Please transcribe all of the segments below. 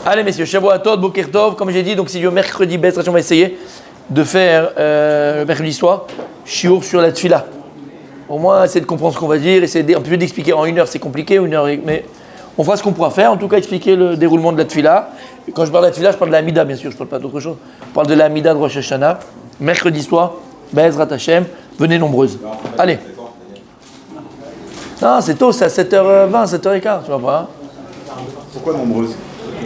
Allez messieurs, Shavuot Tov, Boker Tov, comme j'ai dit, donc si Dieu mercredi Bez, on va essayer de faire mercredi soir, shiur sur la tfila. Au moins, essayer de comprendre ce qu'on va dire, essayer un peu d'expliquer en 1 heure, c'est compliqué, 1 heure, mais on fera ce qu'on pourra faire, en tout cas expliquer le déroulement de la tfila. Et quand je parle de la tfila, je parle de la Hamida, bien sûr, je ne parle pas d'autre chose. Je parle de la Hamida de Rosh Hashanah, mercredi soir, Be'ezrat Hashem, venez nombreuses. Allez. Non, c'est tôt, c'est à 7h20, 7h15, tu vois pas. Pourquoi nombreuses?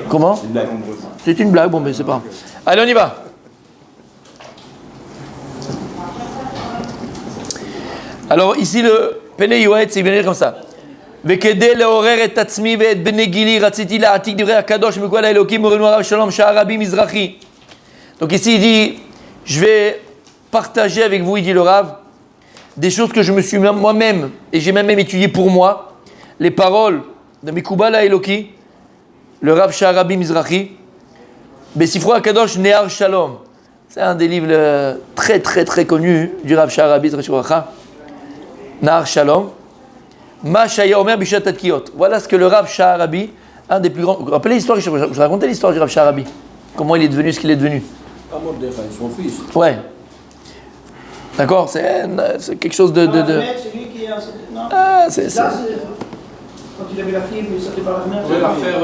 Comment? C'est une blague nombreuse. C'est une blague, bon, mais c'est pas. Allez, on y va. Alors, ici, le Pene Yoet, c'est venir comme ça. וכדי לעורר את עצמי ואת בני גילי רציתי להעתיק דברי הקדוש מכל האלוקים מורנו הרב שלום שהרבי מזרחי. Donc ici il dit, je vais partager avec vous, il dit le Rav, des choses que je me suis moi-même, et j'ai même étudié pour moi, les paroles de Mikubal Eloki, le Rav Sha'arabi Mizrahi, Besifro HaKadosh Nehar Shalom. C'est un des livres très très très connus du Rav Sha'arabi Nehar Shalom. Ma Shaya Omer Bishat Adkiyot. Voilà ce que le Rav Sha'arabi, un des plus grands. Vous vous rappelez l'histoire, je vous racontais l'histoire du Rav Sha'arabi. Comment il est devenu ce qu'il est devenu. Son fils. Ouais. D'accord, c'est quelque chose de. C'est lui qui a. Non. Ah, c'est. Là, quand il avait la fille, il sautait par la fenêtre. On va la faire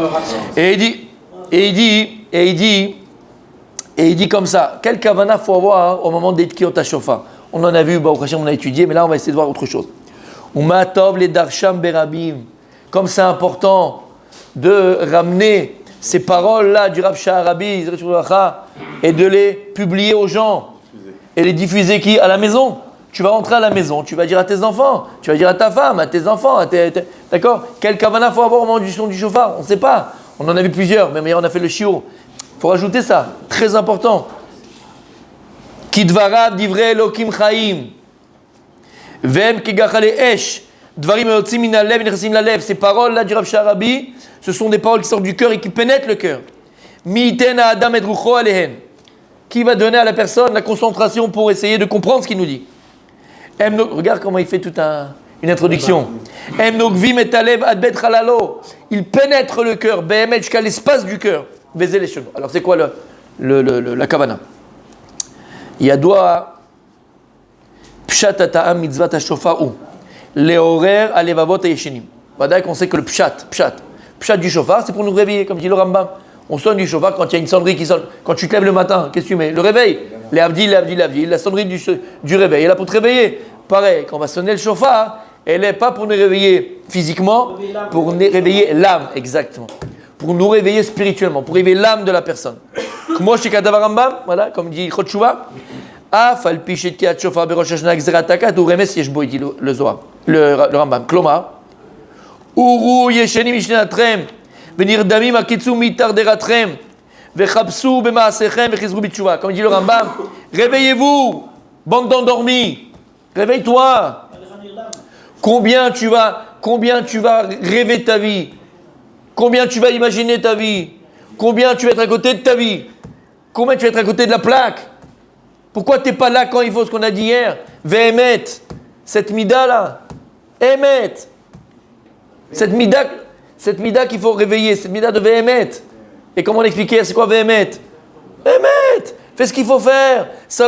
Et il dit comme ça, quel kavana faut avoir au moment d'Etkiyot HaShofar. On en a vu, au Hashem, on a étudié, mais là on va essayer de voir autre chose. Umatov les darsham berabim. Comme c'est important de ramener ces paroles-là du Rav Sha'arabi et de les publier aux gens et les diffuser qui? À la maison. Tu vas rentrer à la maison, tu vas dire à tes enfants, tu vas dire à ta femme, à tes enfants, d'accord? Quel kavana faut avoir au moment du son du shofar? On ne sait pas. On en a vu plusieurs, même hier on a fait le shiur. Il faut rajouter ça, très important. Kidvarav divrei Elokim chaim. Vem kegachale esh. Dvarim yotzim min halev nechassim lalev. Ces paroles-là du Rav Sha'arabi, ce sont des paroles qui sortent du cœur et qui pénètrent le cœur. Mi iten ha'adam et rucho alehen. Qui va donner à la personne la concentration pour essayer de comprendre ce qu'il nous dit. Regarde comment il fait toute une introduction. Il pénètre le cœur, jusqu'à l'espace du cœur. Alors c'est quoi la kavana? Yadoua pshat ta'am mitzvat hashofar ou leorer alevavot hayeshenim. Vadaï qu'on sait que le pshat du shofar, c'est pour nous réveiller, comme dit le Rambam. On sonne du shofar quand il y a une sonnerie qui sonne. Quand tu te lèves le matin, qu'est-ce que tu mets? Le réveil. Les avdil, la sonnerie du réveil. Elle est là pour te réveiller. Pareil, quand on va sonner le shofar, elle n'est pas pour nous réveiller physiquement, pour nous réveiller l'âme, exactement. Pour nous réveiller spirituellement, pour réveiller l'âme de la personne. Moi, chez Kadavar Rambam, voilà, comme dit Chot Shuvah, Afal Pichet Kiat Shofar Berosh Hashanah Gzeratakat, ou Remes Yeshbo, il dit le Zohar, le Rambam. Klomar, Uru Yesheni Mishnenatrem, Venirdamim Akitsu Mitar Deratrem, Vechabsu Bemaasechem, Vechizru Bitshuvah. Comme dit le Rambam, réveillez-vous, bande d'endormis. Réveille-toi. Combien tu vas rêver ta vie? Combien tu vas imaginer ta vie? Combien tu vas être à côté de ta vie? Combien tu vas être à côté de la plaque? Pourquoi tu n'es pas là quand il faut ce qu'on a dit hier? Vehemet, cette mida là, Emet, cette mida qu'il faut réveiller, cette mida de Vehemet. Et comment l'expliquer? C'est quoi Vehemet? Emet. Fais ce qu'il faut faire. Sois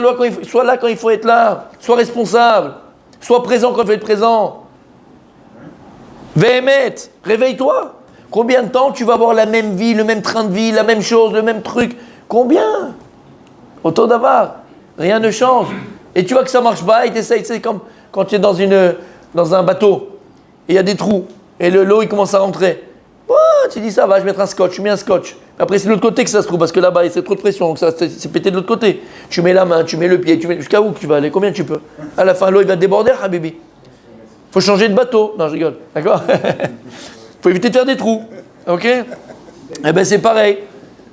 là quand il faut être là. Sois responsable. Sois présent quand il faut être présent. Vehemet, réveille-toi. Combien de temps tu vas avoir la même vie, le même train de vie, la même chose, le même truc? Combien? Autour d'avoir. Rien ne change. Et tu vois que ça marche pas et tu essayes. C'est comme quand tu es dans un bateau et il y a des trous et l'eau il commence à rentrer. Oh, tu dis ça va, je vais mettre un scotch. Je mets un scotch. Après, c'est de l'autre côté que ça se trouve, parce que là-bas, c'est trop de pression, donc c'est pété de l'autre côté. Tu mets la main, tu mets le pied, jusqu'à où tu vas aller? Combien tu peux? À la fin, l'eau, il va déborder, Habibi. Faut changer de bateau. Non, je rigole, d'accord? Faut éviter de faire des trous, ok? Eh bien, c'est pareil.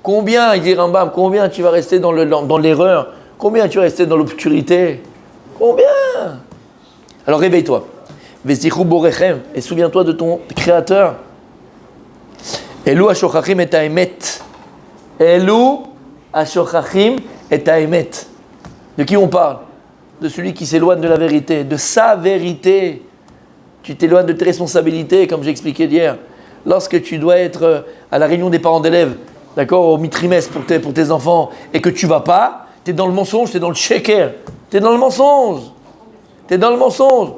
Combien, il dit Rambam, combien tu vas rester dans l'erreur? Combien tu vas rester dans l'obscurité? Combien? Alors, réveille-toi. Vestichou borechem, et souviens-toi de ton Créateur. Elou ha-shochachim et ha-emet. Elou ha-shochachim et ha-emet. De qui on parle? De celui qui s'éloigne de la vérité, de sa vérité. Tu t'éloignes de tes responsabilités, comme j'ai expliqué hier. Lorsque tu dois être à la réunion des parents d'élèves, d'accord, au mi-trimestre pour tes enfants, et que tu vas pas, tu es dans le mensonge, tu es dans le sheker. Tu es dans le mensonge. Tu es dans le mensonge.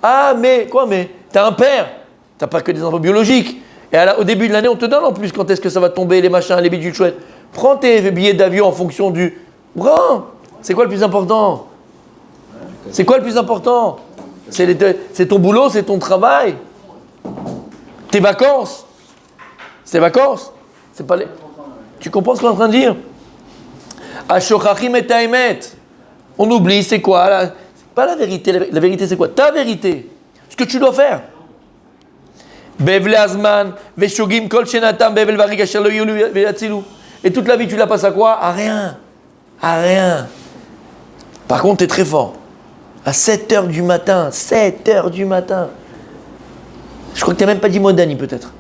Ah, mais, quoi, mais tu as un père. Tu n'as pas que des enfants biologiques. Et au début de l'année, on te donne en plus quand est-ce que ça va tomber, les machins, les bidules chouettes. Prends tes billets d'avion en fonction du... Prends. C'est quoi le plus important? C'est quoi le plus important? C'est ton boulot, c'est ton travail. Tes vacances. C'est tes vacances. C'est pas les... Tu comprends ce qu'on est en train de dire? Ashokachim et taemet. On oublie, c'est quoi là? C'est pas la vérité. La vérité, c'est quoi? Ta vérité. Ce que tu dois faire. Bevle azman, veshogim kol shenatam, bevel varik asher lo yulu veyatsilu. Et toute la vie, tu la passes à quoi? À rien. À rien. Par contre, tu es très fort. À 7h du matin. 7h du matin. Je crois que tu n'as même pas dit Modani, peut-être.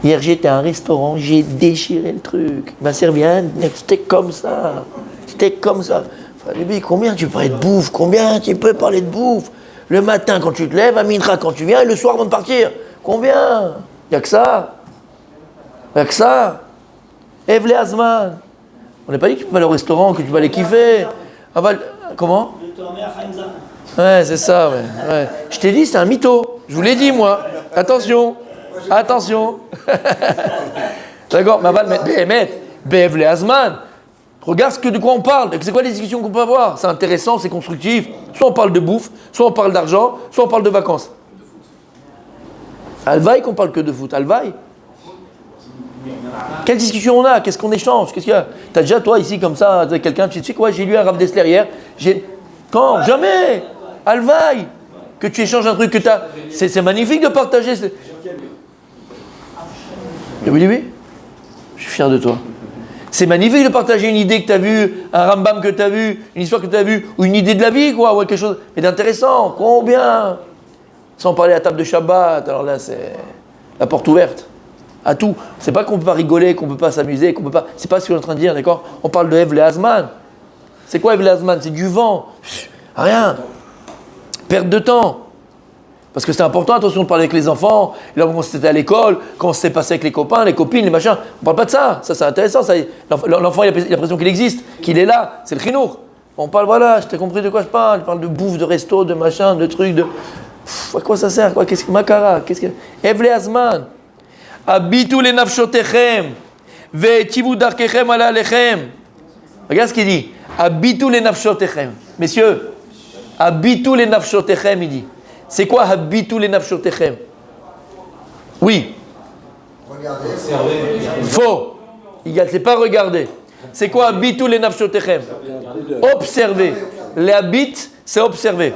Hier, j'étais à un restaurant, j'ai déchiré le truc. Il m'a servi un steak comme ça. Steak comme ça. Enfin, combien tu peux parler de bouffe? Combien tu peux parler de bouffe? Le matin, quand tu te lèves, à Minra, quand tu viens, et le soir, avant de partir. Combien? Il n'y a que ça. Il n'y a que ça. Evle Azman. On n'a pas dit que tu peux aller au restaurant, que tu vas aller kiffer. Comment? Ouais, c'est ça, ouais. Je t'ai dit, c'est un mytho. Je vous l'ai dit, moi. Attention. Attention. D'accord, mais Bevle Azman. Regarde de quoi on parle. C'est quoi les discussions qu'on peut avoir? C'est intéressant, c'est constructif. Soit on parle de bouffe, soit on parle d'argent, soit on parle de vacances. Alvaï qu'on parle que de foot. Alvaï. Quelle discussion on a? Qu'est-ce qu'on échange? Qu'est-ce qu'il y a? T'as déjà, toi, ici, comme ça, avec quelqu'un, tu sais quoi? J'ai lu un Rav Dessler hier. Quand? Jamais. Alvaï. Que tu échanges un truc que t'as. C'est magnifique de partager. Oui. Je suis fier de toi. C'est magnifique de partager une idée que tu as vue, un Rambam que tu as vu, une histoire que tu as vue, ou une idée de la vie, quoi, ou quelque chose. Mais d'intéressant. Combien? Sans parler à table de Shabbat. Alors là, c'est la porte ouverte. À tout. C'est pas qu'on ne peut pas rigoler, qu'on ne peut pas s'amuser, qu'on peut pas. C'est pas ce qu'on est en train de dire, d'accord? On parle de Evle Azman. C'est quoi Evle Azman? C'est du vent. Rien. Perte de temps. Parce que c'est important, attention de parler avec les enfants, là quand c'était à l'école, quand on s'est passé avec les copains, les copines, les machins. On parle pas de ça. Ça, c'est intéressant. Ça, l'enfant, il a l'impression qu'il existe, qu'il est là. C'est le chinour. On parle, voilà, je t'ai compris de quoi je parle. Je parle de bouffe, de resto, de machin, de trucs, de. À quoi ça sert, quoi? Qu'est-ce que Makara? Qu'est-ce que. Evle Azman. Abitu le nafshotechem. Ve'etivu darkechem ala alechem. Regarde ce qu'il dit. Abitu le nafshotechem. Messieurs, abitu le nafshotechem, il dit. C'est quoi habitu les nafshotechem? Oui. Regardez. Faux. C'est pas regarder. C'est quoi habitu les nafshotechem? Observer. Les habit, c'est observer.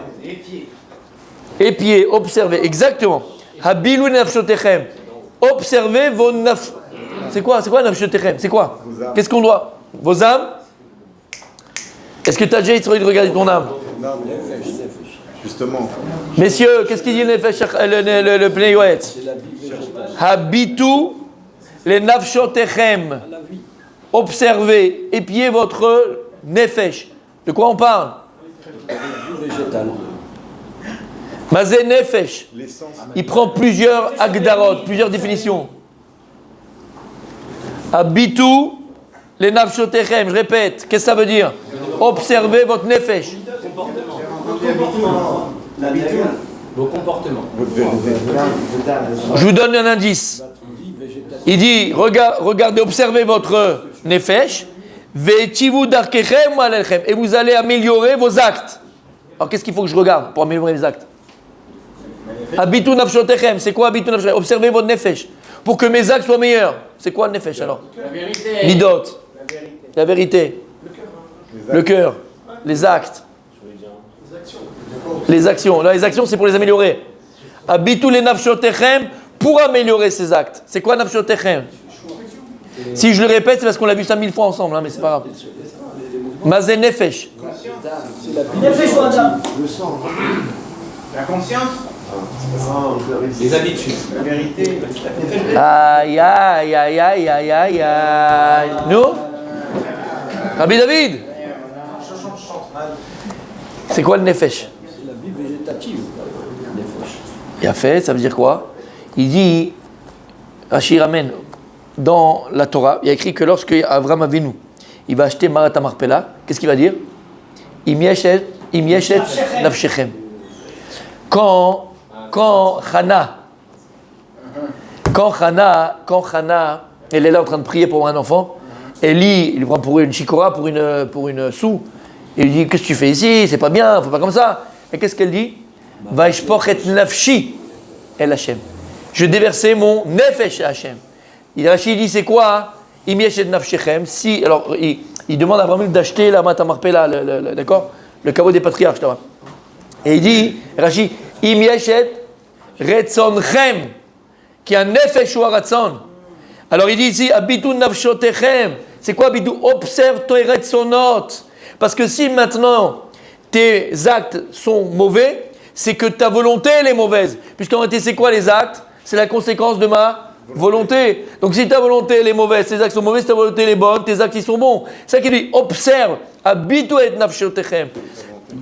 Épier, observer. Exactement. Habilu les nafshotechem. Observez vos naf. C'est quoi nafshotechem? C'est quoi? Qu'est-ce qu'on doit? Vos âmes? Est-ce que tu as déjà essayé de regarder ton âme? Non, justement. Messieurs, qu'est-ce qu'il dit le Pnei Yoetz? Habitu les nafshotechem. Observez, épiez votre nefesh. De quoi on parle? Mazé nefesh. Il prend plusieurs agdarot, plusieurs définitions. Habitu les nafshotechem. Je répète, qu'est-ce que ça veut dire? Observez votre nefesh. Vos comportements. Je vous donne un indice. Il dit, regardez, observez votre nefesh, ve'etivu darkechem alechem, et vous allez améliorer vos actes. Alors qu'est-ce qu'il faut que je regarde pour améliorer mes actes? Habitu nafshotechem, c'est quoi habitu nafshotechem? Observez votre nefesh, pour que mes actes soient meilleurs. C'est quoi le nefesh alors? La vérité. Midot. La vérité. Le cœur. Les actes. Les actions. Là, les actions, c'est pour les améliorer. Habitu les nafshotechem pour améliorer ses actes. C'est quoi nafshotechem? Si je le répète, c'est parce qu'on l'a vu ça 1000 fois ensemble, hein, mais c'est pas grave. Mazé nefesh. Nefesh ou Adam? Le sang. La conscience. Les habitudes. La vérité. Aïe, aïe, aïe, aïe, aïe, aïe, aïe. Nous? Rabbi David? C'est quoi le nefesh? C'est la vie végétative. Il a fait, ça veut dire quoi? Il dit, Rachid ramène dans la Torah, il y a écrit que lorsque Avram Avinu, il va acheter Marat Marpella, qu'est-ce qu'il va dire? Im yeshet nafshechem. Quand Hana, elle est là en train de prier pour un enfant, Eli, il le prend pour une chikora, pour une soue, et il dit, qu'est-ce que tu fais ici? C'est pas bien, faut pas comme ça. Et qu'est-ce qu'elle dit? Vaishpoch et nafshi el Hashem. Je déversais mon nefesh à Hashem. Rachid dit, c'est quoi? Im yeshet nafshechem. Si, alors, il demande à Abraham d'acheter la Marat Marpella, d'accord? Le caveau des patriarches, là. Et il dit, Rachid, Im yeshet retzonchem, qui a nefesh ou ratzon. Alors il dit ici, abitu nafshotechem. C'est quoi abitu? Observe tes retzonot. Parce que si maintenant tes actes sont mauvais, c'est que ta volonté elle est mauvaise. Puisqu'en réalité, c'est quoi les actes? C'est la conséquence de ma volonté. Donc si ta volonté elle est mauvaise, tes actes sont mauvais, si ta volonté elle est bonne, tes actes ils sont bons. C'est ça qu'il dit, observe, abitu et nafshotechem.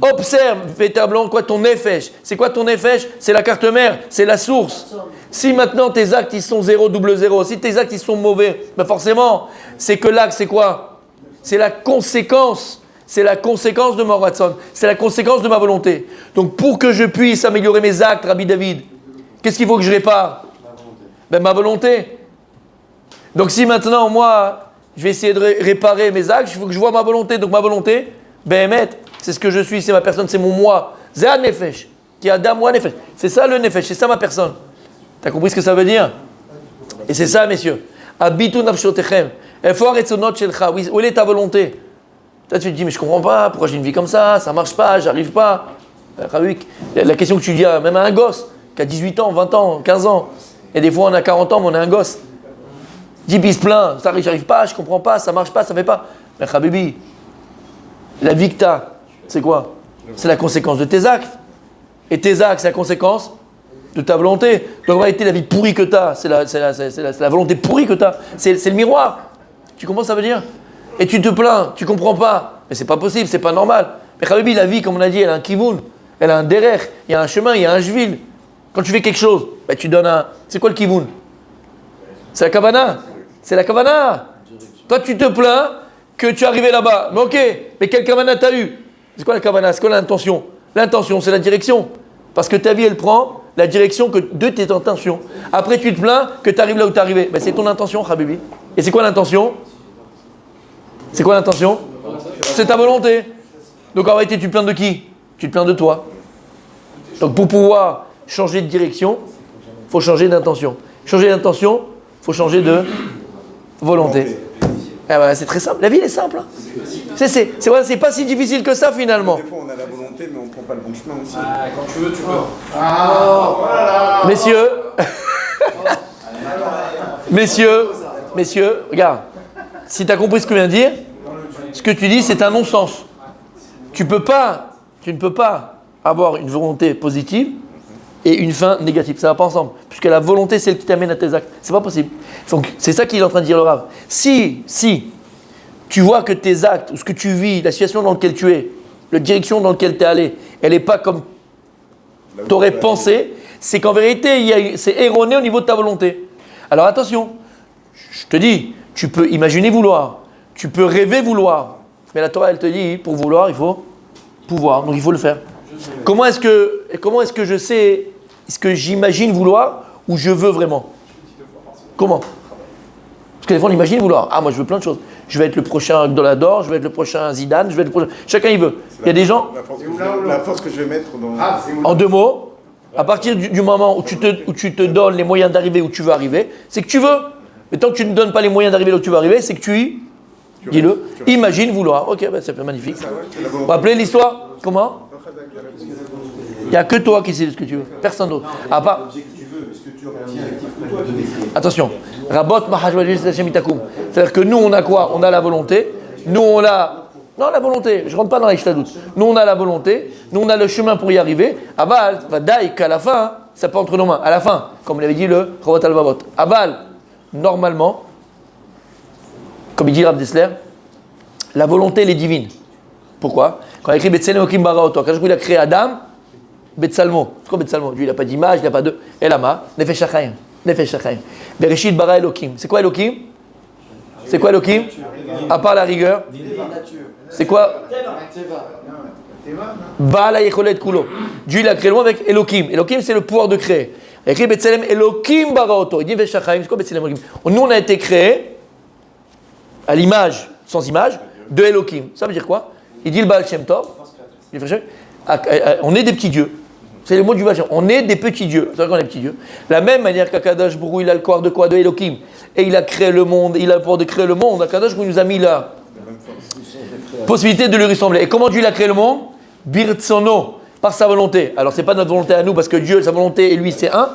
Observe véritablement quoi ton nefesh. C'est quoi ton nefesh? C'est la carte mère, c'est la source. Si maintenant tes actes ils sont 0, 0, si tes actes ils sont mauvais, ben forcément, c'est que l'acte c'est quoi? C'est la conséquence. C'est la conséquence de mon ratson. C'est la conséquence de ma volonté. Donc pour que je puisse améliorer mes actes, Rabbi David, qu'est-ce qu'il faut que je répare? Ben ma volonté. Donc si maintenant moi, je vais essayer de réparer mes actes, il faut que je vois ma volonté. Donc ma volonté, Behemet, c'est ce que je suis, c'est ma personne, c'est mon moi. Zé nefesh, qui a Adam ou nefesh. C'est ça le nefesh, c'est ça ma personne. T'as compris ce que ça veut dire? Et c'est ça, messieurs. Abitu nafshotechem. Oui, où est ta volonté? Là, tu te dis, mais je comprends pas, pourquoi j'ai une vie comme ça marche pas, j'arrive pas. La question que tu dis même à un gosse qui a 18 ans, 20 ans, 15 ans, et des fois on a 40 ans, mais on est un gosse. Il dit, puis il se plaint, j'arrive pas, je comprends pas, ça marche pas, ça fait pas. Mais Habibi, la vie que tu as, c'est quoi? C'est la conséquence de tes actes. Et tes actes, c'est la conséquence de ta volonté. Donc en réalité, la vie pourrie que tu as, c'est la volonté pourrie que tu as. C'est le miroir. Tu comprends ce que ça veut dire? Et tu te plains, tu comprends pas. Mais c'est pas possible, c'est pas normal. Mais Khabibi, la vie, comme on a dit, elle a un kivoun, elle a un derech, il y a un chemin, il y a un jvil. Quand tu fais quelque chose, ben, tu donnes un... C'est quoi le kivoun? C'est la kavana. C'est la kavana. Toi, tu te plains que tu es arrivé là-bas. Mais ok, mais quelle kavana t'as eu? C'est quoi la kavana? C'est quoi l'intention? L'intention, c'est la direction. Parce que ta vie, elle prend la direction de tes intentions. Après, tu te plains que tu arrives là où tu es arrivé. Ben, c'est ton intention, Habibi. Et c'est quoi l'intention? C'est quoi l'intention? C'est ta volonté. Donc en réalité, tu te plains de qui? Tu te plains de toi. Donc pour pouvoir changer de direction, il faut changer d'intention. Changer d'intention, il faut changer de volonté. Eh ben, c'est très simple. La vie, elle est simple. Hein. C'est pas si difficile que ça finalement. Des fois, on a la volonté, mais on ne prend pas le bon chemin aussi. Ah, quand tu veux, tu peux. Messieurs, regarde. Si tu as compris ce que je viens de dire, ce que tu dis, c'est un non-sens. Tu ne peux pas avoir une volonté positive et une fin négative. Ça ne va pas ensemble. Puisque la volonté, c'est celle qui t'amène à tes actes. C'est pas possible. Donc, c'est ça qu'il est en train de dire le Rav. Si tu vois que tes actes, ou ce que tu vis, la situation dans laquelle tu es, la direction dans laquelle tu es allé, elle n'est pas comme tu aurais pensé, c'est qu'en vérité, c'est erroné au niveau de ta volonté. Alors attention, je te dis, tu peux imaginer vouloir, tu peux rêver vouloir, mais la Torah, elle te dit, pour vouloir, il faut pouvoir, donc il faut le faire. Comment est-ce que je sais, est-ce que j'imagine vouloir ou je veux vraiment? Comment? Parce que des fois, on imagine vouloir. Ah, moi, je veux plein de choses. Je vais être le prochain Gdolador, je vais être le prochain Zidane, je vais être le prochain... Chacun, il veut. Il y a des gens... La force que je vais mettre dans... En deux mots, à partir du moment où tu te donnes les moyens d'arriver où tu veux arriver, c'est que tu veux. Mais tant que tu ne donnes pas les moyens d'arriver là où tu veux arriver, c'est que tu y... Dis-le. Imagine vouloir. Ok, ben c'est magnifique. On va appeler l'histoire. Comment? Il n'y a que toi qui sais ce que tu veux. Personne d'autre. À part... Attention. Rabot mahajwajis Hashem itakum. C'est-à-dire que nous, on a quoi? On a la volonté. Nous, on a... Non, la volonté. Je ne rentre pas dans la ishtadout. Nous, on a la volonté. Nous, on a le chemin pour y arriver. Aval, vadaï, qu'à la fin, ça peut entre nos mains. À la fin, comme l'avait dit le Chovat al-Vavot. Aval, normalement, comme il dit Rav Dessler, la volonté, elle est divine. Pourquoi? Quand il a écrit Betzalmo Kim Baraoto, quand il a créé Adam, Betsalmo. C'est quoi Betsalmo? Lui, il n'a pas d'image, il n'a pas de... Elama, Nefesh HaChaim. Nefesh HaChaim. Bereshit bara Elokim. C'est quoi Elokim? C'est quoi Elokim? À part la rigueur. C'est quoi? Baal Yecholet Kulo. Dieu il a créé le monde avec Elokim. Elokim c'est le pouvoir de créer. Il a créé Betselem Elokim baraoto. Il dit Nefesh HaChaim. C'est quoi Betselem Elokim? Nous on a été créés à l'image, sans image, de Elokim. Ça veut dire quoi? Il dit le Baal Shem Tov. On est des petits dieux. C'est le mot du Vachem. On est des petits dieux. C'est vrai qu'on est des petits dieux. La même manière qu'Akadosh Baruch il a le corps de quoi? De Elokim. Et il a créé le monde. Il a le pouvoir de créer le monde. Akadosh Baruch nous a mis la possibilité de lui ressembler. Et comment Dieu a créé le monde? Birtsono. Par sa volonté. Alors c'est pas notre volonté à nous parce que Dieu, sa volonté et lui c'est un.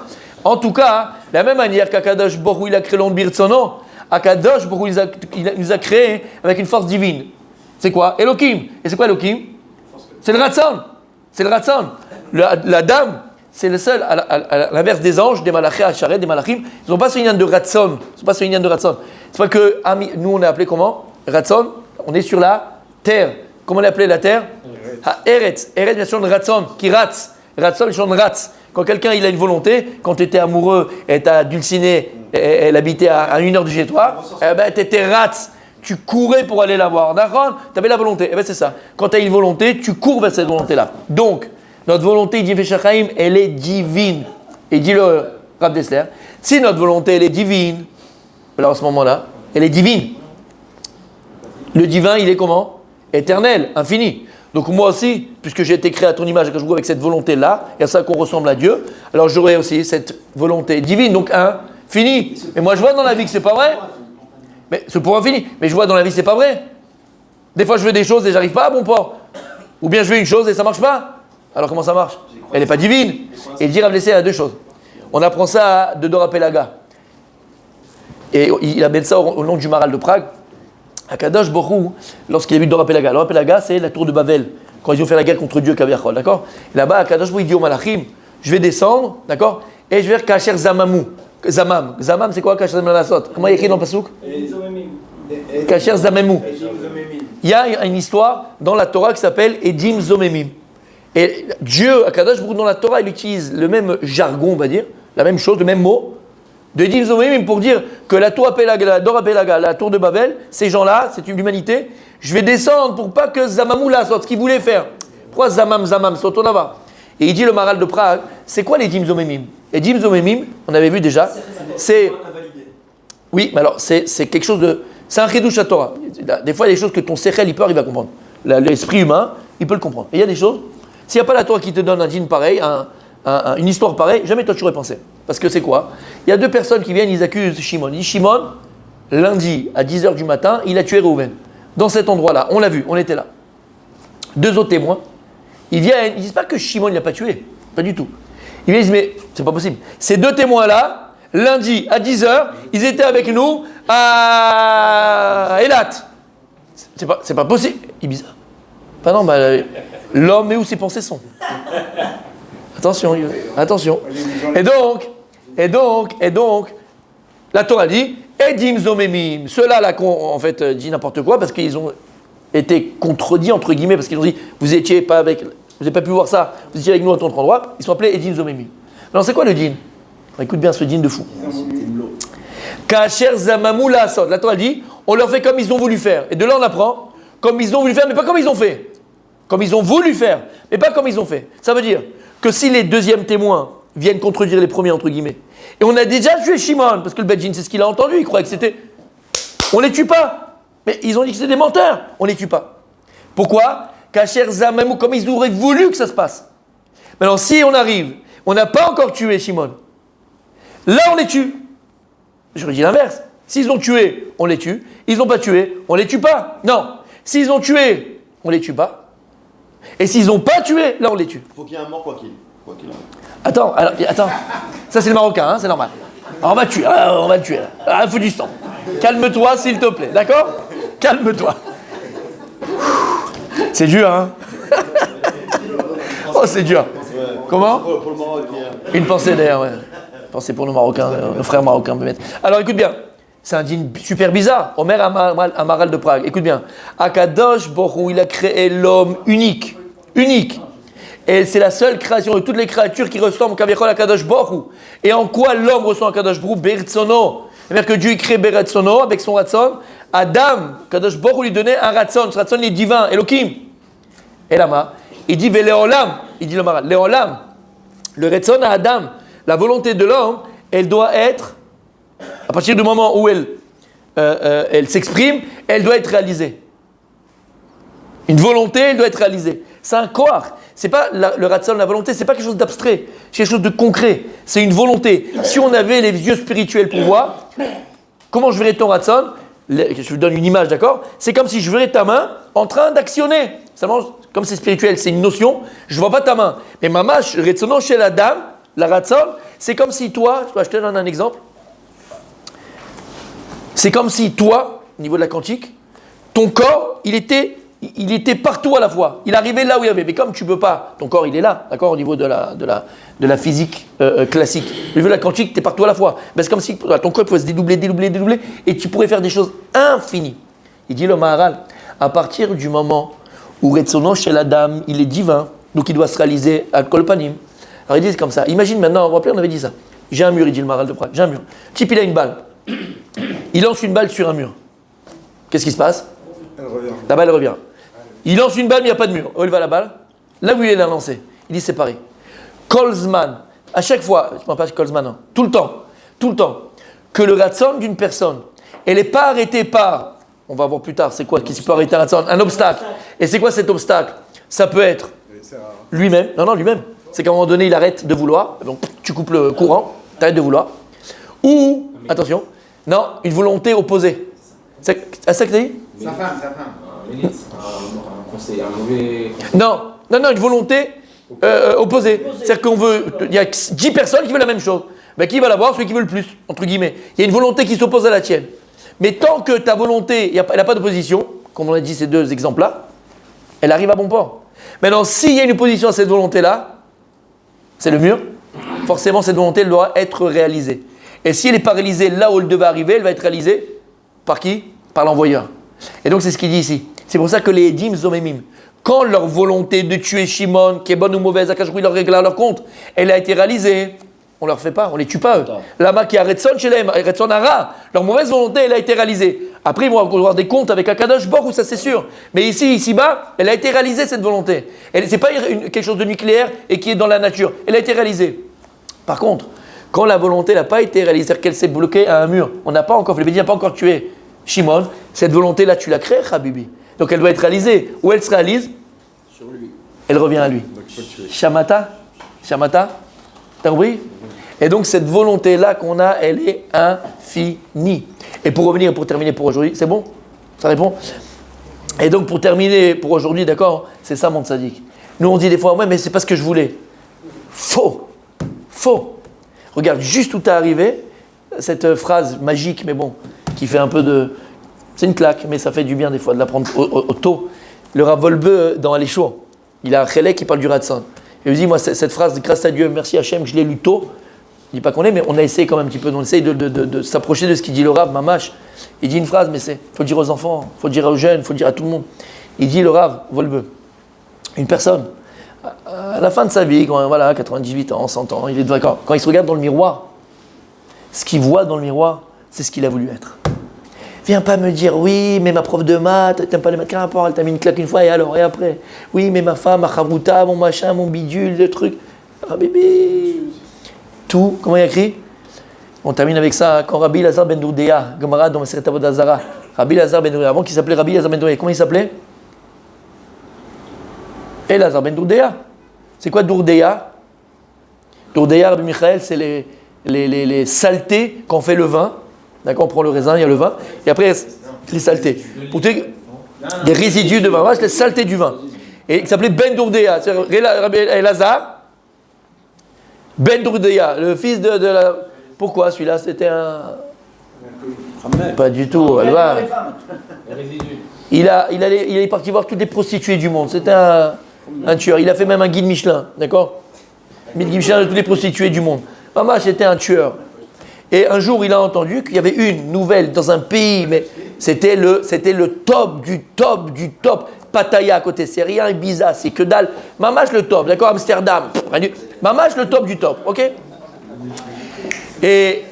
En tout cas, la même manière qu'Akadosh Baruch il a créé le monde Birtsono, Akadosh Baruch il nous a créé avec une force divine. C'est quoi? Elokim. Et c'est quoi Elokim? C'est le Ratzon. C'est le Ratzon. La dame, c'est le seul, à l'inverse des anges, des malachim, Hacharet, des malachim, ils n'ont pas ce lien de Ratzon. C'est pas ce lien de Ratzon. C'est pas que, nous on est appelé comment? Ratzon, on est sur la terre. Comment on est appelé la terre? Eretz. Eretz, bien sûr, le Ratzon, qui ratz. Ratzon, le de ratz. Quand quelqu'un il a une volonté, quand tu étais amoureux et tu as dulciné, et elle habitait à 1 heure de chez toi, eh ben, tu étais ratz. Tu courais pour aller la voir. D'accord? Tu avais la volonté. Eh ben, c'est ça. Quand tu as une volonté, tu cours vers cette volonté-là. Donc, notre volonté, il dit Nefesh HaChaim, elle est divine. Et dit le Rav Dessler, si notre volonté, elle est divine, alors à ce moment-là, elle est divine. Le divin, il est comment? Éternel, infini. Donc moi aussi, puisque j'ai été créé à ton image et que je joue avec cette volonté-là, et à ça qu'on ressemble à Dieu, alors j'aurai aussi cette volonté divine, donc fini. Mais moi je vois dans la vie que c'est pas vrai. Mais c'est pour infini. Mais je vois dans la vie c'est pas vrai. Des fois je veux des choses et j'arrive pas à bon port. Ou bien je veux une chose et ça marche pas. Alors comment ça marche? Elle n'est pas divine. Et dire à me laisser à 2 choses. On apprend ça de Dora Pelaga. Et il amène ça au nom du Maral de Prague. Akadosh Baruch, lorsqu'il a vu Dora Pelaga. Dora Pelaga, c'est la tour de Babel. Quand ils ont fait la guerre contre Dieu, Kaviachol, d'accord? Et là-bas, Akadosh Baruch, il dit au Malachim, je vais descendre, d'accord? Et je vais faire Kacher Zamamou. Zamam. Zamam, c'est quoi Kacher Zamamou? Comment il y a écrit dans le Passouk? Kacher Zamamou. Il y a une histoire dans la Torah qui s'appelle Edim Zomemim. Et Dieu, Akadosh Baruch, dans la Torah, il utilise le même jargon, on va dire, la même chose, le même mot, de Edim Zomemim pour dire que la Dora Pelaga, la tour de Babel, ces gens-là, c'est une humanité, je vais descendre pour pas que Zamamou la sorte, ce qu'il voulait faire. Pourquoi Zamam, c'est Otonava? Et il dit le Maral de Prague, c'est quoi les Edim Zomemim? Edim Zomemim, on avait vu déjà, c'est... Oui, mais alors, c'est quelque chose de... C'est un chidouche à Torah. Des fois, il y a des choses que ton sechel, il peut arriver à comprendre. L'esprit humain, il peut le comprendre. Et il y a des choses, s'il n'y a pas la Torah qui te donne un dîne pareil, une histoire pareille, jamais toi tu aurais pensé. Parce que c'est quoi? Il y a 2 personnes qui viennent, ils accusent Shimon. Ils disent Shimon, lundi à 10h du matin, il a tué Reuven. Dans cet endroit-là, on l'a vu, on était là. 2 autres témoins, ils viennent, ils disent pas que Shimon ne l'a pas tué. Pas du tout. Ils viennent, ils disent mais c'est pas possible. Ces 2 témoins-là, lundi à 10h, ils étaient avec nous à Eilat. C'est pas possible. Il est bizarre. Pas non, l'homme est où ses pensées sont. Attention, attention. Et donc, la Torah dit, Edim Zomemim, ceux-là là, en fait, dit n'importe quoi parce qu'ils ont été contredits, entre guillemets, parce qu'ils ont dit, vous n'avez pas pu voir ça, vous étiez avec nous à ton endroit, ils sont appelés Edim Zomemim. Alors c'est quoi le dîn? Écoute bien ce dîn de fou. Kacher Zamamou la Asod. La Torah dit, on leur fait comme ils ont voulu faire. Et de là on apprend, comme ils ont voulu faire, mais pas comme ils ont fait. Comme ils ont voulu faire, mais pas comme ils ont fait. Ça veut dire que si les 2e témoins viennent contredire les premiers, entre guillemets, et on a déjà tué Shimon, parce que le Bedjin, c'est ce qu'il a entendu, il croyait que c'était... On les tue pas. Mais ils ont dit que c'était des menteurs. On les tue pas. Pourquoi? Kacher Zamamou, comme ils auraient voulu que ça se passe. Maintenant, si on arrive, on n'a pas encore tué Shimon, là on les tue. J'aurais dit l'inverse. S'ils ont tué, on les tue. Ils n'ont pas tué, on les tue pas. Non. S'ils ont tué, on les tue pas. Et s'ils n'ont pas tué, là on les tue. Il faut qu'il y ait un mort quoi qu'il arrive. Attends. Ça c'est le Marocain, hein, c'est normal. Alors, on va tuer, on va le tuer. Il faut du sang. Calme-toi s'il te plaît, d'accord? Calme-toi. C'est dur, hein? Oh, c'est dur. Comment? Pour le Maroc. Une pensée d'ailleurs, ouais. Pensez pour nos Marocains, nos frères marocains. Alors écoute bien, c'est un dîne super bizarre. Omer Amaral de Prague, écoute bien. Akadosh Baruch Hu, il a créé l'homme unique. Et c'est la seule création de toutes les créatures qui ressemblent à Kadosh Baruch Hu. Et en quoi l'homme ressemble à Kadosh Baruch Hu? Beritzono. C'est-à-dire que Dieu il crée Beritzono avec son Ratson. Adam, Kadosh Baruch Hu lui donnait un Ratson. Ce Ratson il est divin, Elohim. Et là, il dit Veléolam. Il dit le Maral, Léolam. Le Ratson à Adam, la volonté de l'homme, elle doit être, à partir du moment où elle s'exprime, elle doit être réalisée. Une volonté, elle doit être réalisée. C'est un koach. C'est pas le ratson, la volonté, c'est pas quelque chose d'abstrait, c'est quelque chose de concret. C'est une volonté. Si on avait les yeux spirituels pour voir, comment je verrais ton ratson? Je vous donne une image, d'accord? C'est comme si je verrais ta main en train d'actionner. Seulement, comme c'est spirituel, c'est une notion, je vois pas ta main. Mais mamash, ratsono chez la dame, la ratson, c'est comme si toi, je te donne un exemple. C'est comme si toi, au niveau de la quantique, ton corps, il était partout à la fois. Il arrivait là où il y avait. Mais comme tu peux pas, ton corps il est là, d'accord, au niveau de la physique classique. Au niveau de la quantique, tu es partout à la fois. Ben, c'est comme si ton corps pouvait se dédoubler, et tu pourrais faire des choses infinies. Il dit le Maharal, à partir du moment où Retsono chez la dame, il est divin, donc il doit se réaliser à Kolpanim. Alors il dit comme ça. Imagine maintenant, on va rappeler, on avait dit ça. J'ai un mur, il dit le Maharal de Prague, j'ai un mur. Type, il a une balle. Il lance une balle sur un mur. Qu'est-ce qui se passe? Elle revient. La balle revient. Il lance une balle, mais il n'y a pas de mur. Où il va la balle? Là où il l'a lancée. Il dit c'est pareil. Kolzman, à chaque fois, je ne parle pas de Kolzman, non, tout le temps, que le ratson d'une personne, elle n'est pas arrêtée par, on va voir plus tard, c'est quoi qui peut arrêter un ratson? Un obstacle. Et c'est quoi cet obstacle? Ça peut être lui-même, lui-même. C'est qu'à un moment donné, il arrête de vouloir, donc tu coupes le courant, tu arrêtes de vouloir. Ou, attention, non, une volonté opposée. C'est ça que tu as dit? Sa femme. Un conseil, un mauvais conseil. Non, une volonté opposée. C'est-à-dire qu'on veut, il y a 10 personnes qui veulent la même chose. Ben, qui va l'avoir? Celui qui veut le plus, entre guillemets. Il y a une volonté qui s'oppose à la tienne. Mais tant que ta volonté, elle n'a pas d'opposition, comme on a dit ces deux exemples-là, elle arrive à bon port. Maintenant, s'il y a une opposition à cette volonté-là, c'est le mur, forcément cette volonté elle doit être réalisée. Et si elle n'est pas réalisée là où elle devait arriver, elle va être réalisée par qui? Par l'envoyeur. Et donc c'est ce qu'il dit ici. C'est pour ça que les Edim Zomemim, quand leur volonté de tuer Shimon, qui est bonne ou mauvaise, à Kajroui leur règle à leur compte, elle a été réalisée, on ne leur fait pas, on ne les tue pas eux. Lama qui a Retson chez les Retson Hara, leur mauvaise volonté, elle a été réalisée. Après ils vont avoir des comptes avec Akadosh Baruch Hu, ça c'est sûr. Mais ici-bas, elle a été réalisée cette volonté. Ce n'est pas quelque chose de nucléaire et qui est dans la nature. Elle a été réalisée. Par contre, quand la volonté n'a pas été réalisée, c'est-à-dire qu'elle s'est bloquée à un mur, on n'a pas encore, le Bédin n'a pas encore tué Shimon, cette volonté-là, tu la crées, Habibi. Donc elle doit être réalisée. Où elle se réalise? Sur lui. Elle revient à lui. Shamata, t'as compris? Et donc cette volonté-là qu'on a, elle est infinie. Et pour terminer pour aujourd'hui, c'est bon? Ça répond? Et donc pour terminer pour aujourd'hui, d'accord? C'est ça mon tzaddik. Nous on dit des fois, ouais mais c'est pas ce que je voulais. Faux. Regarde juste où t'es arrivé, cette phrase magique, mais bon, qui fait un peu de... C'est une claque, mais ça fait du bien des fois de l'apprendre au tôt. Le Rav Wolbe dans Aléchour, il a un chélek qui parle du Ratson. Il lui dit, moi, cette phrase, grâce à Dieu, merci Hachem, je l'ai lu tôt. Il ne dit pas qu'on est, mais on a essayé quand même un petit peu. On essaye de s'approcher de ce qu'il dit le Rav, Mamash. Il dit une phrase, mais il faut le dire aux enfants, il faut le dire aux jeunes, il faut le dire à tout le monde. Il dit le Rav Wolbe, une personne, à la fin de sa vie, quand, voilà, 98 ans, 100 ans, il est d'accord. Quand il se regarde dans le miroir, ce qu'il voit dans le miroir, c'est ce qu'il a voulu être. Viens pas me dire, oui, mais ma prof de maths, t'aimes pas les maths, qu'un rapport, elle t'a mis une claque une fois, et alors, et après? Oui, mais ma femme, ma chavruta, mon machin, mon bidule, le truc. Ah bébé. Tout, comment il y a écrit? On termine avec ça, quand Rabbi Lazar ben Dourdéa, Gemara dans Maseret Avodah Zara, Rabbi Lazar ben Dourdéa, avant qu'il s'appelait Rabbi Lazar ben Dourdéa, comment il s'appelait? Et Lazar ben Dourdéa. C'est quoi Dourdéa? Dourdéa, Rabbi Michael, c'est les saletés qu'on fait le vin. D'accord, on prend le raisin, il y a le vin, et après les saletés. Des résidus de vin, c'est les saletés du vin. Et il s'appelait Ben Dourdéa, c'est-à-dire Rabbi Lazar, Ben Dourdéa, le fils de la... Pourquoi celui-là? C'était un... Pas du tout. Il est parti voir toutes les prostituées du monde. C'était un tueur. Il a fait même un guide Michelin, d'accord? Guide Michelin de toutes les prostituées du monde. Maman, c'était un tueur. Et un jour, il a entendu qu'il y avait une nouvelle dans un pays, mais c'était le top du top du top. Pattaya à côté, c'est rien, Ibiza, c'est que dalle. Mamash le top, d'accord, Amsterdam. Mamash le top du top, ok. Et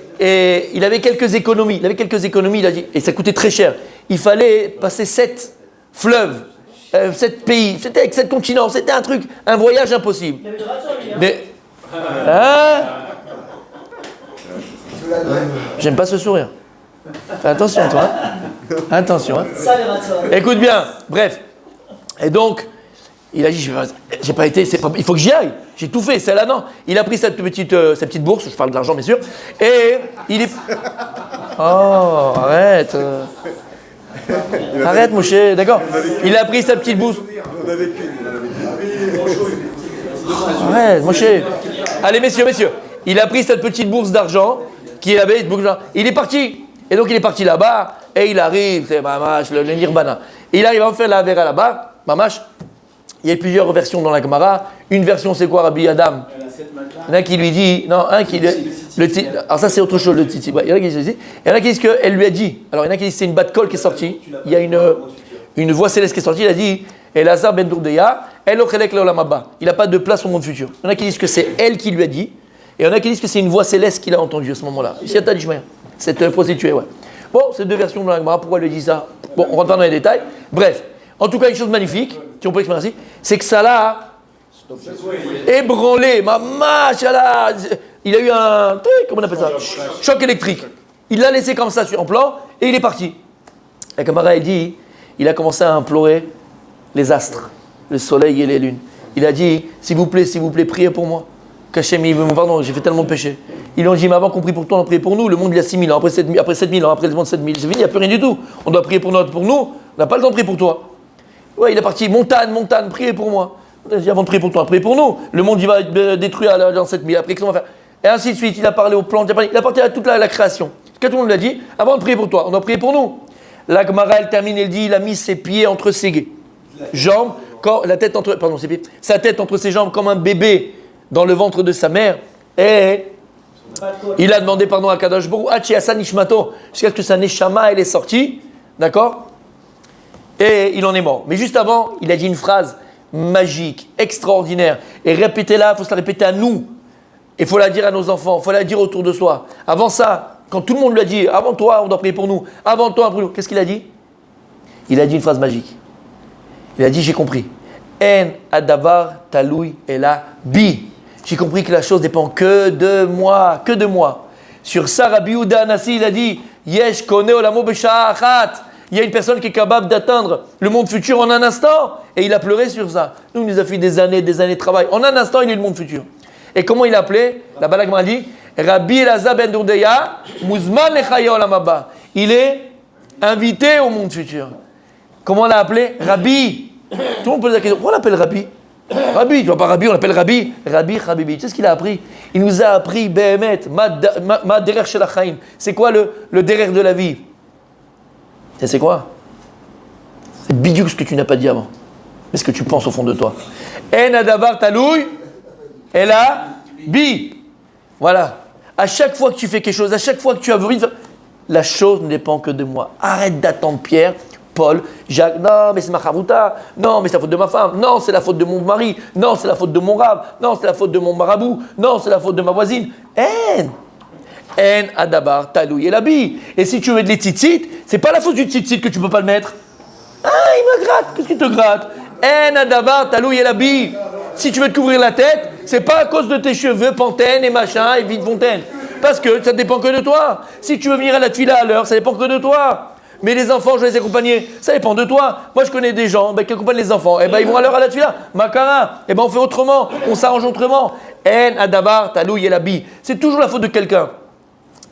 il avait quelques économies, il a dit, et ça coûtait très cher. Il fallait passer 7 fleuves, 7 pays, c'était 7 continents, c'était un voyage impossible. Il avait de raison, lui, hein. Mais, hein? J'aime pas ce sourire. Fais attention, toi. Hein. Attention. Hein. Ça, les rations. Écoute bien. Bref. Et donc, il a dit, j'ai pas été, il faut que j'y aille. J'ai tout fait. C'est là, non. Il a pris cette petite bourse. Je parle de l'argent, bien sûr. Et il est. Oh, arrête. Arrête, mon cher. D'accord. Il a pris sa petite bourse. Arrête, mon cher. Allez, messieurs. Il a pris cette petite bourse d'argent qu'il avait. Il est parti. Et donc, il est parti là-bas. Et il arrive, c'est Mamash, le Nirvana. Il arrive à faire la Avera là-bas. Mamash. Il y a plusieurs versions dans la Gemara. Une version, c'est quoi, Rabbi Adam? Il y en a qui lui dit. Non, un qui. Alors, ça, c'est autre chose, le titi. Il y en a qui disent. Il y en a qui disent qu'elle lui a dit. Alors, il y en a qui disent que c'est une batte colle qui est sortie. Il y a une voix céleste qui est sortie. Il a dit Elazar ben Dourdeya, El Ochelek Leolam Haba. Il n'a pas de place au monde futur. Il y en a qui disent que c'est elle qui lui a dit. Et il y en a qui disent que c'est une voix céleste qu'il a entendue à ce moment-là. Siata Dishmael. Cette prostituée, ouais. Bon, c'est deux versions de la Gemara. Pourquoi elle lui dit ça? Bon, on rentre pas dans les détails. Bref. En tout cas, une chose magnifique, si on peut expliquer ainsi, c'est que ça l'a ébranlé. Il a eu un comment on appelle ça? Choc électrique. Il l'a laissé comme ça en plan et il est parti. La Gemara, elle dit, il a commencé à implorer les astres, le soleil et les lunes. Il a dit, s'il vous plaît, priez pour moi. Qu'Hachem, pardon, j'ai fait tellement de péchés. Ils ont dit, mais avant qu'on prie pour toi, on a prié pour nous. Le monde, il y a 6 000 ans, après 7 000 ans, après le monde 7 000. C'est fini, il n'y a plus rien du tout. On doit prier pour nous. On n'a pas le temps de prier pour toi. Ouais, il est parti, montagne, priez pour moi. On a dit, avant de prier pour toi, priez pour nous. Le monde, il va être détruit dans 7 000. Après, qu'est-ce qu'on va faire? Et ainsi de suite. Il a parlé aux plantes, il a parlé à toute la création. Ce que tout le monde l'a dit, avant de prier pour toi, on doit prier pour nous. La Gemara, elle termine, elle dit, il a mis ses pieds entre ses jambes, sa tête entre ses jambes comme un bébé dans le ventre de sa mère. Et il a demandé pardon à Kadosh Baruch Hu, Hachi Asa Nishmato, jusqu'à ce que sa Neshama elle est sortie, d'accord? Et il en est mort. Mais juste avant, il a dit une phrase magique, extraordinaire. Et répétez-la, il faut se la répéter à nous. Il faut la dire à nos enfants, il faut la dire autour de soi. Avant ça, quand tout le monde lui a dit, avant toi, on doit prier pour nous. Avant toi, pour nous. Qu'est-ce qu'il a dit? Il a dit une phrase magique. Il a dit, j'ai compris. En adavar taloui ela bi. J'ai compris que la chose dépend que de moi, Sur ça, Rabbi Yehuda Anassi, il a dit, yesh kone olamo b'sha'a achat. Il y a une personne qui est capable d'atteindre le monde futur en un instant. Et il a pleuré sur ça. Nous, il nous a fait des années de travail. En un instant, il est le monde futur. Et comment il a appelé? La Balak m'a dit, Rabbi Elazar ben Dourdeya, muzman lechaya olam haba. Il est invité au monde futur. Comment on l'a appelé? Rabbi. Tout le monde pose la question. Pourquoi on l'appelle Rabbi? Rabbi, tu vois pas Rabbi, on l'appelle Rabbi. Rabbi Habibi. Tu sais ce qu'il a appris? Il nous a appris Behemet, ma derer shel hachaim. C'est quoi le derer de la vie? C'est quoi? C'est bidou ce que tu n'as pas dit avant. Mais ce que tu penses au fond de toi. En adavar taloui, ela bi. Voilà. À chaque fois que tu fais quelque chose, à chaque fois que tu as envie de faire, la chose ne dépend que de moi. Arrête d'attendre Pierre, Paul, Jacques. Non, mais c'est ma chavouta. Non, mais c'est la faute de ma femme. Non, c'est la faute de mon mari. Non, c'est la faute de mon rab. Non, c'est la faute de mon marabout. Non, c'est la faute de ma voisine. En adabar talou yelabi. Et si tu veux de les tzitzit, c'est pas la faute du tzitzit que tu peux pas le mettre. Ah, il me gratte. Qu'est-ce qu'il te gratte? En adabar talou yelabi. Si tu veux te couvrir la tête, c'est pas à cause de tes cheveux, Pantene et machin et Vite Fontaine. Parce que ça dépend que de toi. Si tu veux venir à la tefila à l'heure, ça dépend que de toi. Mais les enfants, je vais les accompagner. Ça dépend de toi. Moi, je connais des gens qui accompagnent les enfants. Ils vont à l'heure à la tefila. Makara. On fait autrement. On s'arrange autrement. En adabar talou yelabi. C'est toujours la faute de quelqu'un.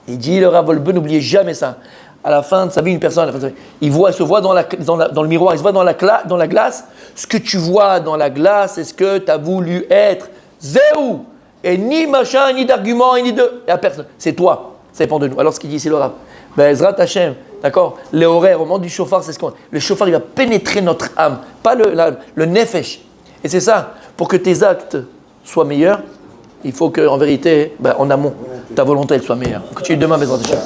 Il dit, le Rav Wolbe, n'oubliez jamais ça. À la fin de sa vie, une personne, il se voit dans le miroir, il se voit dans la glace. Ce que tu vois dans la glace, c'est ce que tu as voulu être. Zéou. Et ni machin, ni d'argument, ni de... Il y a personne. C'est toi. Ça dépend de nous. Alors, ce qu'il dit, c'est le Rav. Ezrat Hashem, d'accord? Les horaires, au moment du chauffard, c'est ce qu'on... Le chauffard, il va pénétrer notre âme, pas le nefesh. Et c'est ça. Pour que tes actes soient meilleurs, il faut qu'en vérité, en amont, ta volonté elle soit meilleure. On continue demain, Ezrat Hashem.